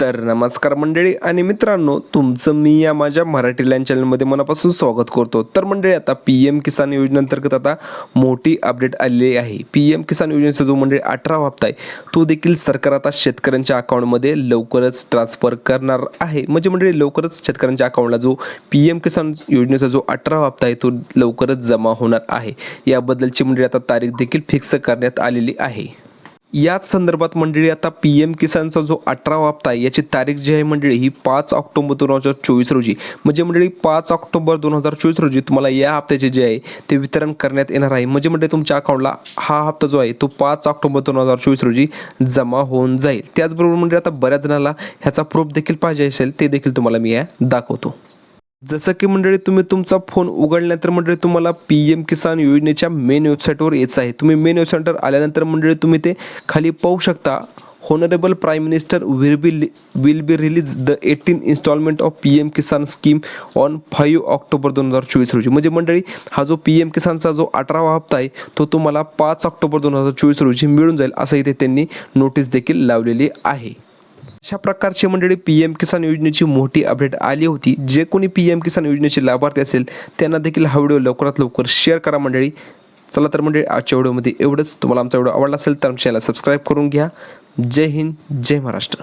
तर नमस्कार मंडळी आणि मित्रांनो, तुमचं मी या माझ्या मराठी लाईन चॅनलमध्ये मनापासून स्वागत करतो। तर मंडळी, आता PM किसान योजनेअंतर्गत आता मोठी अपडेट आलेली आहे। PM किसान योजनेचा जो मंडळी 18वा हप्ता आहे तो देखील सरकार आता शेतकऱ्यांच्या अकाउंटमध्ये लवकरच ट्रान्सफर करणार आहे। म्हणजे मंडळी, लवकरच शेतकऱ्यांच्या अकाउंटला जो PM किसान योजनेचा जो 18वा हप्ता आहे तो लवकरच जमा होणार आहे। याबद्दलची मंडळी आता तारीख देखील फिक्स करण्यात आलेली आहे। याच संदर्भात मंडळी, आता PM किसानचा जो 18वा हप्ता आहे याची तारीख जी आहे मंडळी ही 5 ऑक्टोबर 2024 रोजी, म्हणजे मंडळी 5 ऑक्टोबर 2024 रोजी तुम्हाला या हप्त्याचे जे आहे ते वितरण करण्यात येणार आहे। म्हणजे मंडळी, तुमच्या अकाउंटला हा हप्ता जो आहे तो 5 ऑक्टोबर 2024 रोजी जमा होऊन जाईल। त्याचबरोबर मंडळी, आता बऱ्याच जणांना ह्याचा प्रूफ देखील पाहिजे असेल, ते देखील तुम्हाला मी या दाखवतो। जसं की मंडळी, तुम्ही तुमचा फोन उघडल्यानंतर मंडळी तुम्हाला PM किसान योजनेच्या मेन वेबसाईटवर यायचं आहे। तुम्ही मेन वेबसाईटवर आल्यानंतर मंडळी तुम्ही ते खाली पाहू शकता, honourable prime minister will be release the 18 instalment of PM Kisan scheme on 5 October 2024 रोजी। म्हणजे मंडळी, हा जो PM किसानचा जो 18वा हप्ता आहे तो तुम्हाला 5 ऑक्टोबर 2024 रोजी मिळून जाईल, असं इथे त्यांनी नोटीस देखील लावलेली आहे। अशा प्रकारची मंडळी PM किसान योजनेची मोठी अपडेट आली होती। जे कोणी PM किसान योजनेचे लाभार्थी असेल त्यांना देखील हा व्हिडिओ लवकरात लवकर शेअर करा मंडळी। चला तर मंडळी, आजच्या व्हिडिओमध्ये एवढंच। तुम्हाला आमचा व्हिडिओ आवडला असेल तर आमच्या चॅनलला सबस्क्राईब करून घ्या। जय हिंद, जय महाराष्ट्र।